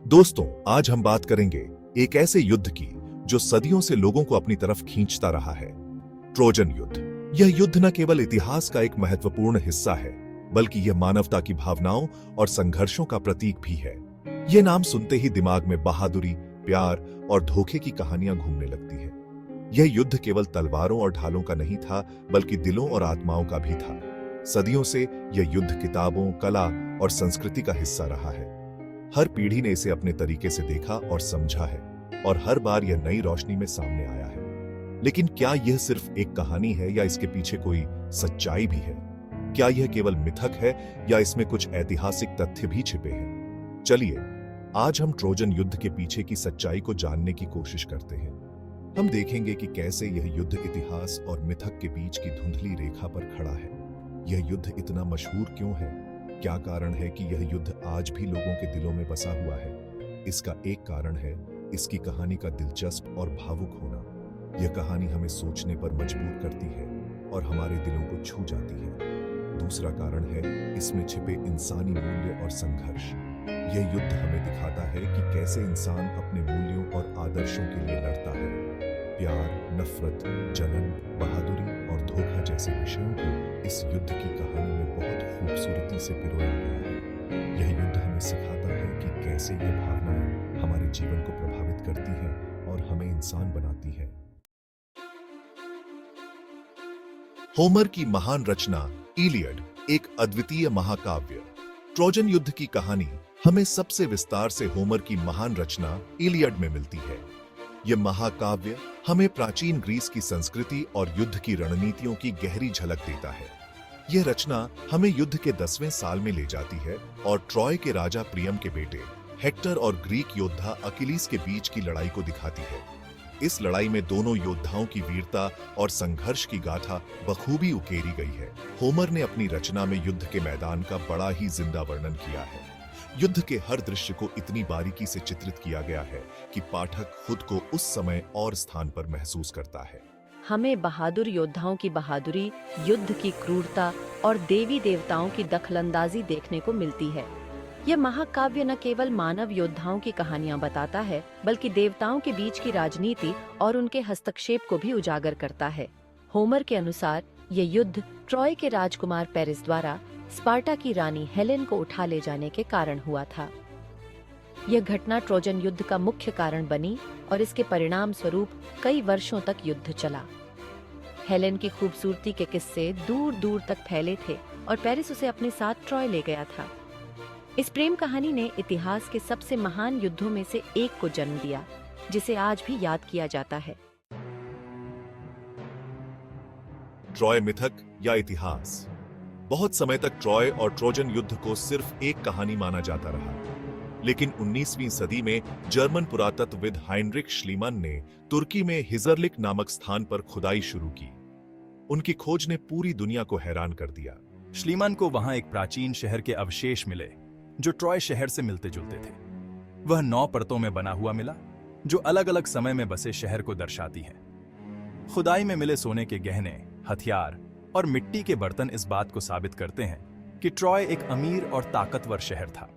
दोस्तों, आज हम बात करेंगे एक ऐसे युद्ध की जो सदियों से लोगों को अपनी तरफ खींचता रहा है, ट्रोजन युद्ध। यह युद्ध न केवल इतिहास का एक महत्वपूर्ण हिस्सा है, बल्कि यह मानवता की भावनाओं और संघर्षों का प्रतीक भी है। यह नाम सुनते ही दिमाग में बहादुरी, प्यार और धोखे की कहानियां घूमने लगती हैं। यह युद्ध केवल तलवारों और ढालों का नहीं था, बल्कि दिलों और आत्माओं का भी था। सदियों से यह युद्ध किताबों, कला और संस्कृति का हिस्सा रहा है। हर पीढ़ी ने इसे अपने तरीके से देखा और समझा है, और हर बार यह नई रोशनी में सामने आया है। लेकिन क्या यह सिर्फ एक कहानी है या इसके पीछे कोई सच्चाई भी है? क्या यह केवल मिथक है या इसमें कुछ ऐतिहासिक तथ्य भी छिपे हैं? चलिए, आज हम ट्रोजन युद्ध के पीछे की सच्चाई को जानने की कोशिश करते हैं। हम देखेंगे कि कैसे यह युद्ध इतिहास और मिथक के बीच की धुंधली रेखा पर खड़ा है। यह युद्ध इतना मशहूर क्यों है? क्या कारण है कि यह युद्ध आज भी लोगों के दिलों में बसा हुआ है? इसका एक कारण है इसकी कहानी का दिलचस्प और भावुक होना। यह कहानी हमें सोचने पर मजबूर करती है और हमारे दिलों को छू जाती है। दूसरा कारण है इसमें छिपे इंसानी मूल्य और संघर्ष। यह युद्ध हमें दिखाता है कि कैसे इंसान अपने मूल्यों और आदर्शों के लिए लड़ता है। प्यार, नफरत, जलन, बहादुरी और धोखा जैसे विषयों को इस युद्ध की कहानी में बहुत खूबसूरती से पिरोया गया है। यह युद्ध हमें सिखाता है कि कैसे ये भावनाएं हमारे जीवन को प्रभावित करती हैं और हमें इंसान बनाती हैं। होमर की महान रचना इलियड एक अद्वितीय महाकाव्य। ट्रोजन युद्ध की कहानी हमें सबसे विस्तार से होमर की महान रचना इलियड में मिलती है। यह महाकाव्य हमें प्राचीन ग्रीस की संस्कृति और युद्ध की रणनीतियों की गहरी झलक देता है। यह रचना हमें युद्ध के 10वें साल में ले जाती है और ट्रॉय के राजा प्रियम के बेटे हेक्टर और ग्रीक योद्धा अकिलीस के बीच की लड़ाई को दिखाती है। इस लड़ाई में दोनों योद्धाओं की वीरता और संघर्ष की गाथा बखूबी उकेरी गई है। होमर ने अपनी रचना में युद्ध के मैदान का बड़ा ही जिंदा वर्णन किया है। युद्ध के हर दृश्य को इतनी बारीकी से चित्रित किया गया है कि पाठक खुद को उस समय और स्थान पर महसूस करता है। हमें बहादुर योद्धाओं की बहादुरी, युद्ध की क्रूरता और देवी देवताओं की दखलंदाजी देखने को मिलती है। यह महाकाव्य न केवल मानव योद्धाओं की कहानियां बताता है, बल्कि देवताओं के बीच की राजनीति और उनके हस्तक्षेप को भी उजागर करता है। होमर के अनुसार यह युद्ध ट्रॉय के राजकुमार पेरिस द्वारा स्पार्टा की रानी हेलेन को उठा ले जाने के कारण हुआ था। यह घटना ट्रोजन युद्ध का मुख्य कारण बनी और इसके परिणाम स्वरूप कई वर्षों तक युद्ध चला। हेलेन की खूबसूरती के किस्से दूर दूर तक फैले थे और पेरिस उसे अपने साथ ट्रॉय ले गया था। इस प्रेम कहानी ने इतिहास के सबसे महान युद्धों में से एक को जन्म दिया, जिसे आज भी याद किया जाता है। ट्रॉय मिथक या इतिहास। बहुत समय तक ट्रॉय और ट्रोजन युद्ध को सिर्फ एक कहानी माना जाता रहा, लेकिन 19वीं सदी में जर्मन पुरातत्वविद हाइनरिक श्लीमन ने तुर्की में हिजरलिक नामक स्थान पर खुदाई शुरू की। उनकी खोज ने पूरी दुनिया को हैरान कर दिया। श्लीमन को वहां एक प्राचीन शहर के अवशेष मिले जो ट्रॉय शहर से मिलते जुलते थे। वह 9 परतों में बना हुआ मिला, जो अलग अलग समय में बसे शहर को दर्शाती हैं। खुदाई में मिले सोने के गहने, हथियार और मिट्टी के बर्तन इस बात को साबित करते हैं कि ट्रॉय एक अमीर और ताकतवर शहर था।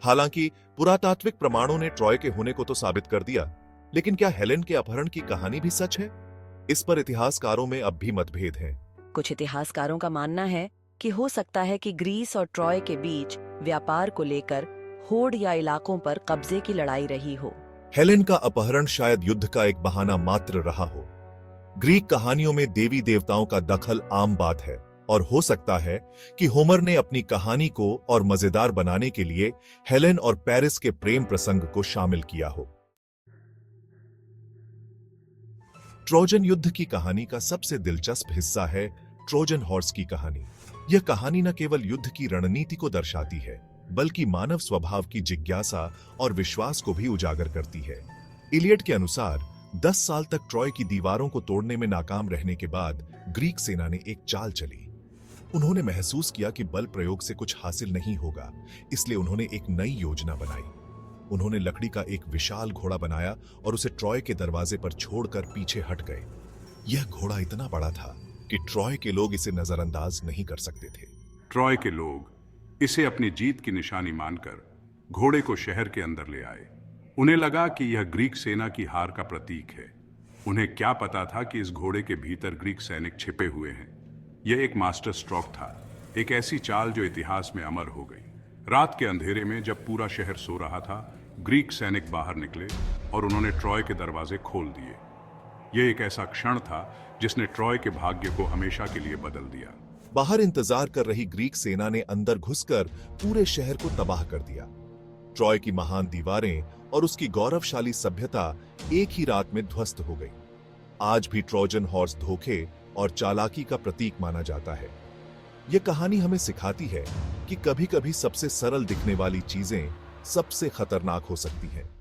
हालांकि पुरातात्विक प्रमाणों ने ट्रॉय के होने को तो साबित कर दिया, लेकिन क्या हेलेन के अपहरण की कहानी भी सच है? इस पर इतिहासकारों में अब भी मतभेद हैं। कुछ इतिहासकारों का मानना है कि हो सकता है कि ग्रीस और ट्रॉय के बीच व्यापार को लेकर होड़ या इलाकों पर कब्जे की लड़ाई रही हो। हेलेन का अपहरण शायद युद्ध का एक बहाना मात्र रहा हो। ग्रीक कहानियों में देवी देवताओं का दखल आम बात है, और हो सकता है कि होमर ने अपनी कहानी को और मजेदार बनाने के लिए हेलेन और पेरिस के प्रेम प्रसंग को शामिल किया हो। ट्रोजन युद्ध की कहानी का सबसे दिलचस्प हिस्सा है ट्रोजन हॉर्स की कहानी। यह कहानी न केवल युद्ध की रणनीति को दर्शाती है, बल्कि मानव स्वभाव की जिज्ञासा और विश्वास को भी उजागर करती है। इलियड के अनुसार 10 साल तक ट्रॉय की दीवारों को तोड़ने में नाकाम रहने के बाद ग्रीक सेना ने एक चाल चली। उन्होंने महसूस किया कि बल प्रयोग से कुछ हासिल नहीं होगा, इसलिए उन्होंने एक नई योजना बनाई। उन्होंने लकड़ी का एक विशाल घोड़ा बनाया और उसे ट्रॉय के दरवाजे पर छोड़कर पीछे हट गए। यह घोड़ा इतना बड़ा था कि ट्रॉय के लोग इसे नजरअंदाज नहीं कर सकते थे। ट्रॉय के लोग इसे अपनी जीत की निशानी मानकर घोड़े को शहर के अंदर ले आए। उन्हें लगा कि यह ग्रीक सेना की हार का प्रतीक है। उन्हें क्या पता था कि इस घोड़े के भीतर ग्रीक सैनिक छिपे हुए हैं। यह एक मास्टर स्ट्रोक था, एक ऐसी चाल जो इतिहास में अमर हो गई। रात के अंधेरे में जब पूरा शहर सो रहा था, ग्रीक सैनिक बाहर निकले और उन्होंने ट्रॉय के दरवाजे खोल दिए। यह एक ऐसा क्षण था जिसने ट्रॉय के भाग्य को हमेशा के लिए बदल दिया। बाहर इंतजार कर रही ग्रीक सेना ने अंदर घुसकर पूरे शहर को तबाह कर दिया। ट्रॉय की महान दीवारें और उसकी गौरवशाली सभ्यता एक ही रात में ध्वस्त हो गई। आज भी ट्रोजन हॉर्स धोखे और चालाकी का प्रतीक माना जाता है। यह कहानी हमें सिखाती है कि कभी-कभी सबसे सरल दिखने वाली चीजें सबसे खतरनाक हो सकती हैं।